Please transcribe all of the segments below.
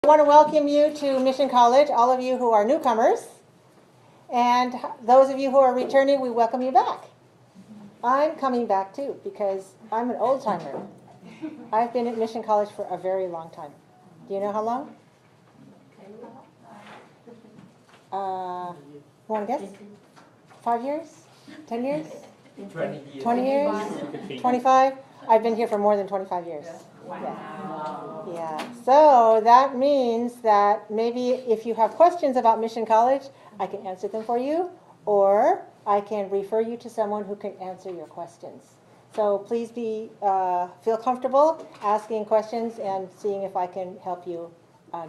I want to welcome you to Mission College, all of you who are newcomers, and those of you who are returning, we welcome you back. I'm coming back too because I'm an old timer. I've been at Mission College for a very long time. Do you know how long? Want to guess? 5 years? 10 years? 20 years? 25? I've been here for more than 25 years. Wow. Yeah. So that means that maybe if you have questions about Mission College, I can answer them for you, or I can refer you to someone who can answer your questions. So please feel comfortable asking questions and seeing if I can help you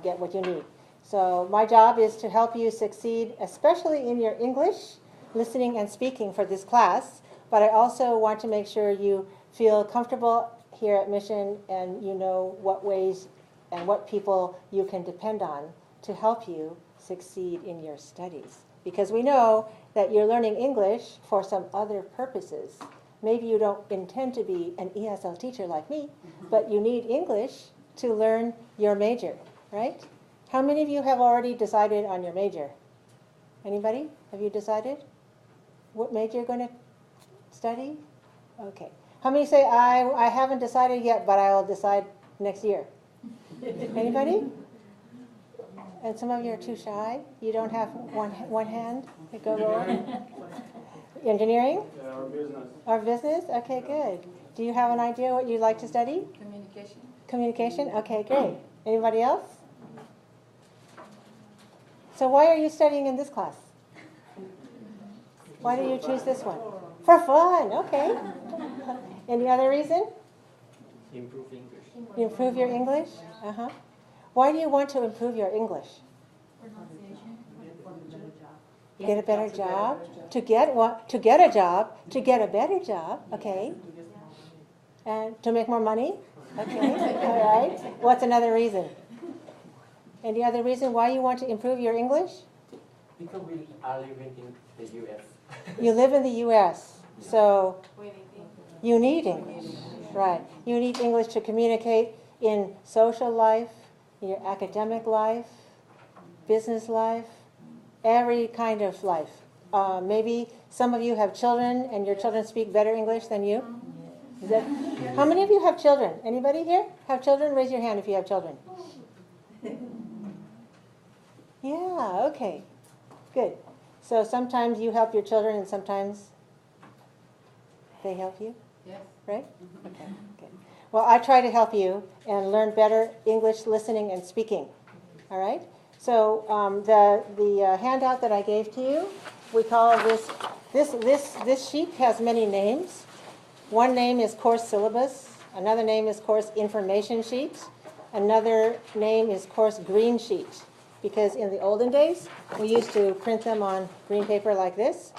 get what you need. So my job is to help you succeed, especially in your English, listening and speaking for this class, but I also want to make sure you feel comfortable here at Mission and you know what ways and what people you can depend on to help you succeed in your studies. Because we know that you're learning English for some other purposes. Maybe you don't intend to be an ESL teacher like me, but you need English to learn your major, right? How many of you have already decided on your major? Anybody? Have you decided what major you're going to study? Okay. How many say, I haven't decided yet, but I will decide next year? Anybody? And some of you are too shy. You don't have one hand to go on. Engineering? Our business. Our business? Okay, good. Do you have an idea what you'd like to study? Communication. Communication? Okay, great. Anybody else? So why are you studying in this class? Why did you choose this one? For fun, okay. Any other reason? Improve English. Improve your English? Uh-huh. Why do you want to improve your English? Get a better job? To get what? To get a job? To get a better job, okay. And to make more money? Okay, all right. What's another reason? Any other reason why you want to improve your English? Because we are living in the U.S. You live in the U.S., so you need English, right? You need English to communicate in social life, in your academic life, business life, every kind of life. Maybe some of you have children and your children speak better English than you. How many of you have children? Anybody here have children? Raise your hand if you have children. Yeah, okay, good. So sometimes you help your children and sometimes they help you? Yes. Right? Okay, good. Well, I try to help you and learn better English listening and speaking. All right? So the handout that I gave to you, we call this sheet has many names. One name is course syllabus. Another name is course information sheet. Another name is course green sheet. Because in the olden days, we used to print them on green paper like this,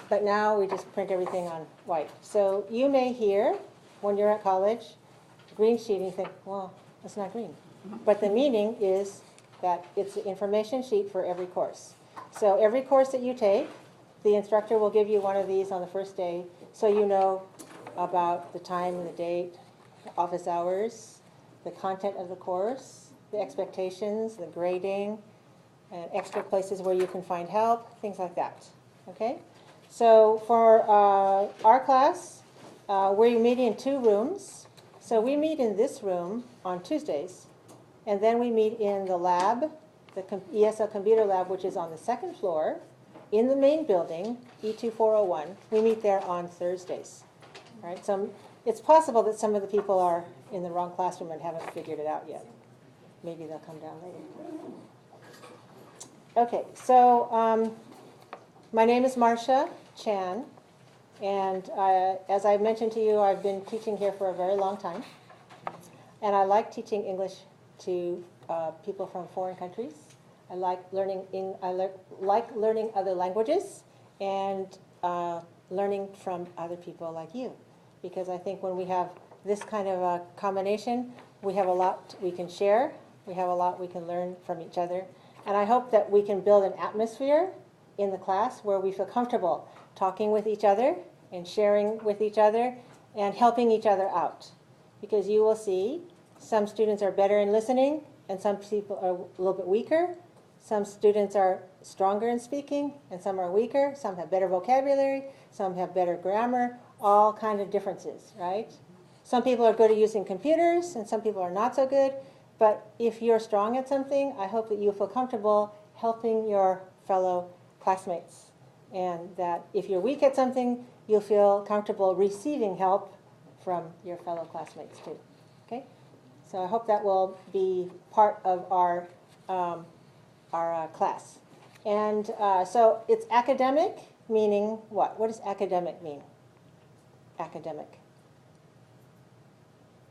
but now we just print everything on white. So you may hear, when you're at college, green sheet, and you think, well, it's not green. But the meaning is that it's an information sheet for every course. So every course that you take, the instructor will give you one of these on the first day, so you know about the time and the date, the office hours, the content of the course, the expectations, the grading, and extra places where you can find help, things like that. Okay? So for our class, we're meeting in 2 rooms. So we meet in this room on Tuesdays, and then we meet in the lab, the ESL computer lab, which is on the 2nd floor, in the main building, E2401. We meet there on Thursdays. All right? So it's possible that some of the people are in the wrong classroom and haven't figured it out yet. Maybe they'll come down later. Okay, so my name is Marsha Chan, and as I mentioned to you, I've been teaching here for a very long time, and I like teaching English to people from foreign countries. I like learning learning other languages and learning from other people like you, because I think when we have this kind of a combination, we have a lot we can share. We have a lot we can learn from each other. And I hope that we can build an atmosphere in the class where we feel comfortable talking with each other and sharing with each other and helping each other out. Because you will see some students are better in listening and some people are a little bit weaker. Some students are stronger in speaking, and some are weaker. Some have better vocabulary, some have better grammar, all kind of differences, right? Some people are good at using computers, and some people are not so good. But if you're strong at something, I hope that you feel comfortable helping your fellow classmates. And that if you're weak at something, you'll feel comfortable receiving help from your fellow classmates too. Okay? So I hope that will be part of our class. And so it's academic, meaning what? What does academic mean? Academic.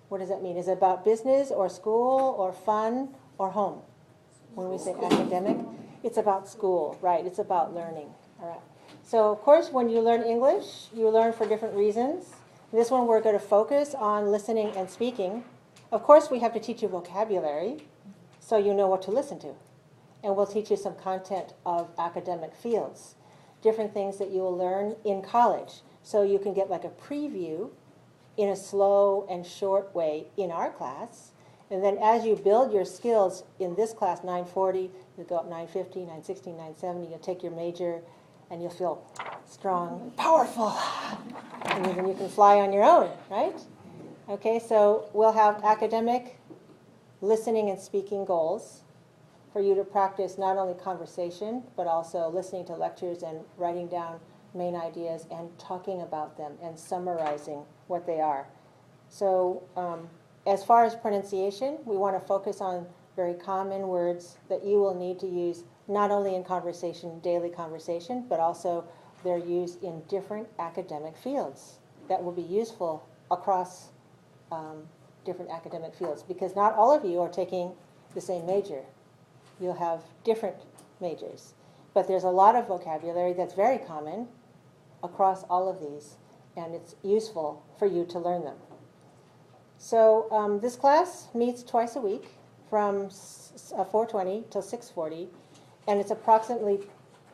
What does that mean? Is it about business or school or fun or home? When we say academic, it's about school, right? It's about learning. All right. So of course, when you learn English, you learn for different reasons. This one we're going to focus on listening and speaking. Of course, we have to teach you vocabulary so you know what to listen to. And we'll teach you some content of academic fields, different things that you will learn in college. So you can get like a preview in a slow and short way in our class. And then as you build your skills in this class, 940, you'll go up 950, 960, 970, you'll take your major, and you'll feel strong, powerful. And then you can fly on your own, right? Okay, so we'll have academic listening and speaking goals for you to practice not only conversation, but also listening to lectures and writing down main ideas and talking about them and summarizing what they are. So as far as pronunciation, we want to focus on very common words that you will need to use not only in conversation, daily conversation, but also they're used in different academic fields that will be useful across different academic fields, because not all of you are taking the same major. You'll have different majors. But there's a lot of vocabulary that's very common across all of these, and it's useful for you to learn them. So this class meets twice a week from 4:20 till 6:40, and it's approximately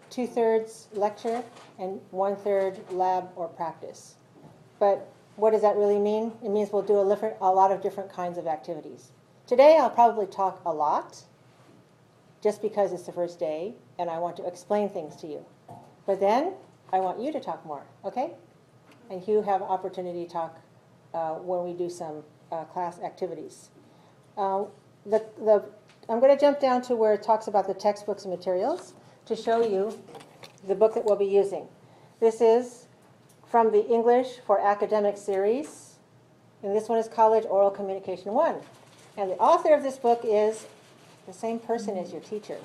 2/3 lecture and 1/3 lab or practice. But what does that really mean? It means we'll do a lot of different kinds of activities. Today I'll probably talk a lot, just because it's the first day, and I want to explain things to you. But then I want you to talk more, okay? And you have opportunity to talk when we do some class activities. I'm going to jump down to where it talks about the textbooks and materials to show you the book that we'll be using. This is from the English for Academic series, and this one is College Oral Communication 1. And the author of this book is the same person as your teacher.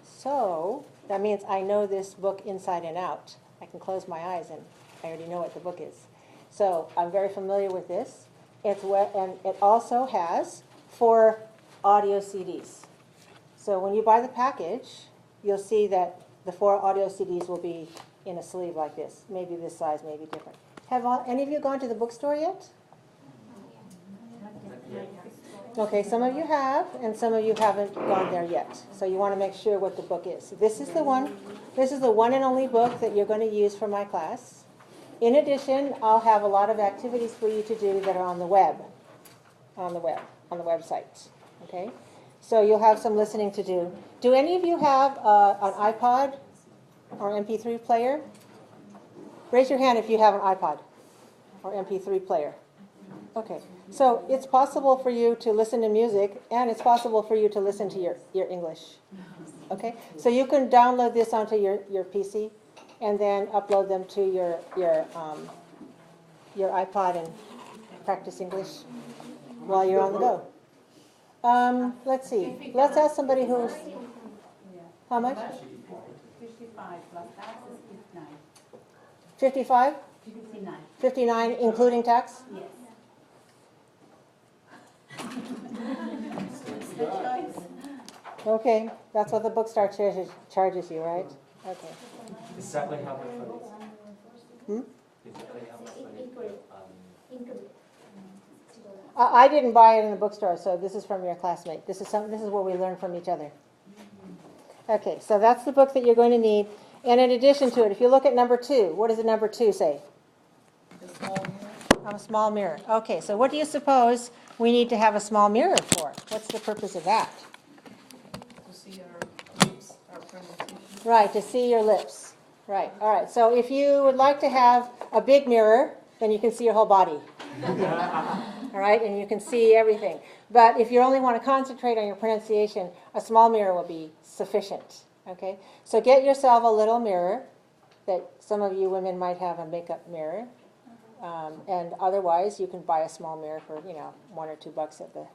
So that means I know this book inside and out. I can close my eyes and I already know what the book is. So I'm very familiar with this. And it also has 4 audio CDs. So when you buy the package, you'll see that the 4 audio CDs will be in a sleeve like this. Maybe this size, maybe different. Have any of you gone to the bookstore yet? Okay, some of you have, and some of you haven't gone there yet. So you want to make sure what the book is. This is the one. This is the one and only book that you're going to use for my class. In addition, I'll have a lot of activities for you to do that are on the website. Okay, so you'll have some listening to do. Do any of you have an iPod or MP3 player? Raise your hand if you have an iPod or MP3 player. Okay, so it's possible for you to listen to music, and it's possible for you to listen to your English. Okay, so you can download this onto your PC, and then upload them to your iPod and practice English while you're on the go. Let's see. Let's ask somebody who's. How much? 55 plus tax is 59. 55? 59. 59 including tax? Yes. Okay, that's what the bookstore charges you, right? Okay. Exactly how much for this? Hmm? Exactly how much for this? I didn't buy it in the bookstore, so this is from your classmate. This is what we learn from each other. Okay, so that's the book that you're going to need. And in addition to it, if you look at number 2, what does the number 2 say? A small mirror. Okay, so what do you suppose we need to have a small mirror for? What's the purpose of that? To see our lips, our pronunciation. Right, to see your lips. Right, all right. So if you would like to have a big mirror, then you can see your whole body. All right, and you can see everything. But if you only want to concentrate on your pronunciation, a small mirror will be sufficient. Okay, so get yourself a little mirror that some of you women might have a makeup mirror. And otherwise, you can buy a small mirror for, $1 or $2 at the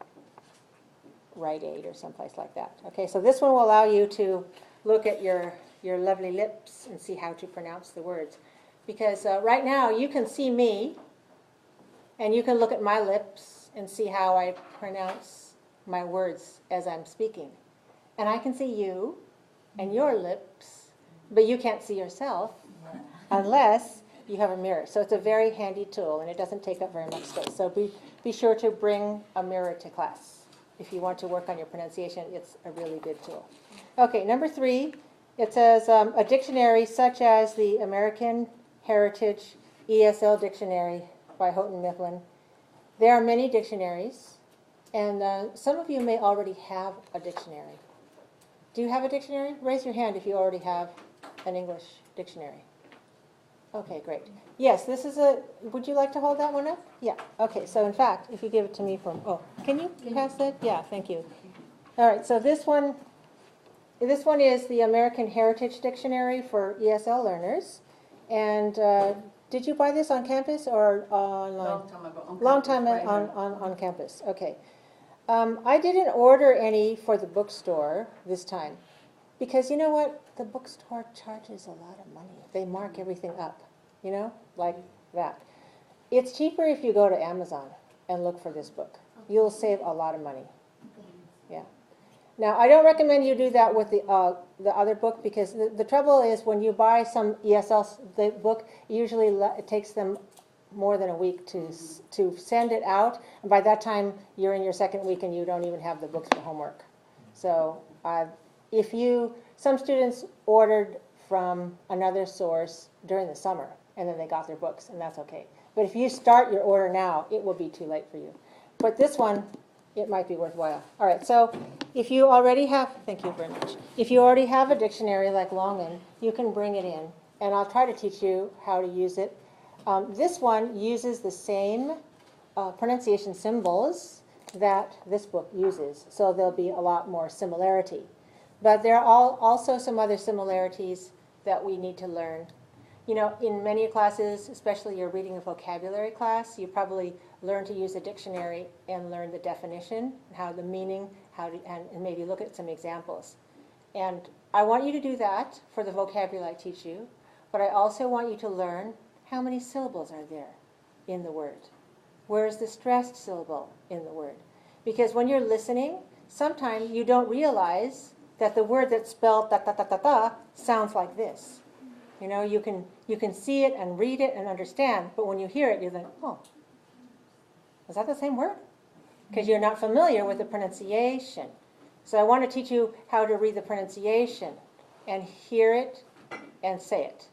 Rite Aid or someplace like that. Okay, so this one will allow you to look at your lovely lips and see how to pronounce the words. Because right now, you can see me, and you can look at my lips and see how I pronounce my words as I'm speaking. And I can see you and your lips, but you can't see yourself unless you have a mirror. So it's a very handy tool, and it doesn't take up very much space. So be sure to bring a mirror to class. If you want to work on your pronunciation, it's a really good tool. Okay, number 3, it says a dictionary such as the American Heritage ESL Dictionary by Houghton Mifflin. There are many dictionaries, and some of you may already have a dictionary. Do you have a dictionary? Raise your hand if you already have an English dictionary. Okay, great. Yes, this is would you like to hold that one up? Yeah, okay, so in fact, if you give it to me can you pass that? Yeah, thank you. All right, so this one is the American Heritage Dictionary for ESL learners. And did you buy this on campus or online? Long time ago. Long time on campus, okay. I didn't order any for the bookstore this time because you know what? The bookstore charges a lot of money. They mark everything up, like that. It's cheaper if you go to Amazon and look for this book. You'll save a lot of money. Yeah. Now, I don't recommend you do that with the other book because the trouble is when you buy some ESL book, usually it takes them more than a week to send it out. And by that time, you're in your second week and you don't even have the books for homework. So some students ordered from another source during the summer and then they got their books, and that's okay. But if you start your order now, it will be too late for you. But this one, it might be worthwhile. All right, so if you already have, thank you very much. If you already have a dictionary like Longman, you can bring it in, and I'll try to teach you how to use it. This one uses the same pronunciation symbols that this book uses, so there'll be a lot more similarity. But there are also some other similarities that we need to learn. In many classes, especially your reading and vocabulary class, you probably learn to use a dictionary and learn the definition, how the meaning, and maybe look at some examples. And I want you to do that for the vocabulary I teach you, but I also want you to learn how many syllables are there in the word. Where is the stressed syllable in the word? Because when you're listening, sometimes you don't realize that the word that's spelled da-da-da-da-da sounds like this. You can see it and read it and understand, but when you hear it, you think, oh, is that the same word? Because you're not familiar with the pronunciation. So I want to teach you how to read the pronunciation and hear it and say it.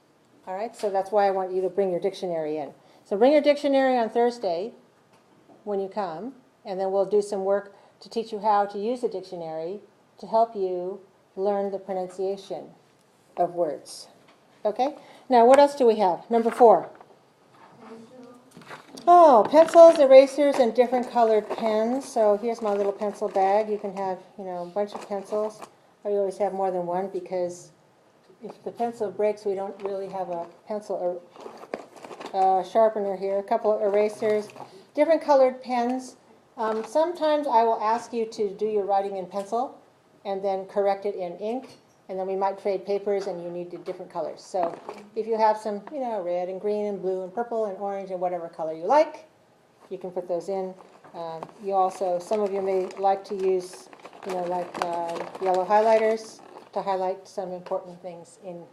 All right, so that's why I want you to bring your dictionary in. So bring your dictionary on Thursday when you come, and then we'll do some work to teach you how to use the dictionary to help you learn the pronunciation of words. Okay? Now, what else do we have? Number 4. Oh, pencils, erasers, and different colored pens. So here's my little pencil bag. You can have, a bunch of pencils. I always have more than one because if the pencil breaks, we don't really have a pencil sharpener here. A couple of erasers, different colored pens. Sometimes I will ask you to do your writing in pencil and then correct it in ink. And then we might trade papers and you need different colors. So if you have some, red and green and blue and purple and orange and whatever color you like, you can put those in. Some of you may like to use, yellow highlighters to highlight some important things in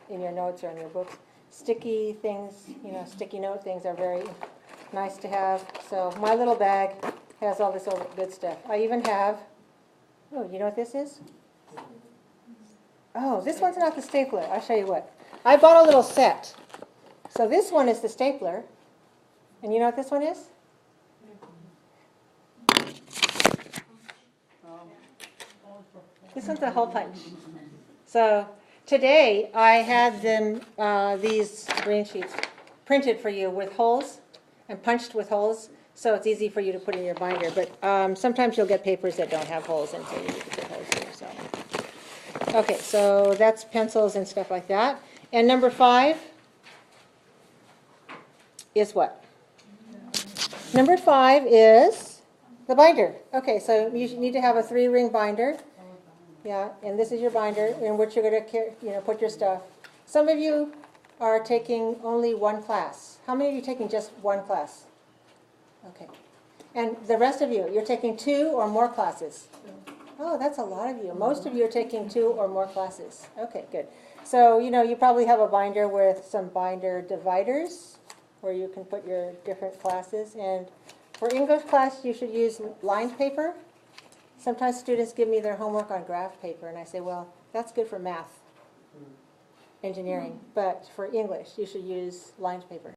your notes or in your books. Sticky things, sticky note things are very nice to have. So my little bag has all this good stuff. I even have, you know what this is? Oh, this one's not the stapler. I'll show you what. I bought a little set. So this one is the stapler. And you know what this one is? This one's a hole punch. So today I had them, these green sheets printed for you with holes and punched with holes, so it's easy for you to put in your binder. But sometimes you'll get papers that don't have holes, and so you need to put holes here. So. Okay, so that's pencils and stuff like that. And number 5 is what? Number 5 is the binder. Okay, so you need to have a 3-ring binder. Yeah, and this is your binder in which you're going to put your stuff. Some of you are taking only one class. How many of you are taking just one class? Okay. And the rest of you, you're taking 2 or more classes? Oh, that's a lot of you. Most of you are taking 2 or more classes. Okay, good. So, you probably have a binder with some binder dividers where you can put your different classes. And for English class, you should use lined paper. Sometimes students give me their homework on graph paper, and I say, well, that's good for math, engineering. But for English, you should use lined paper.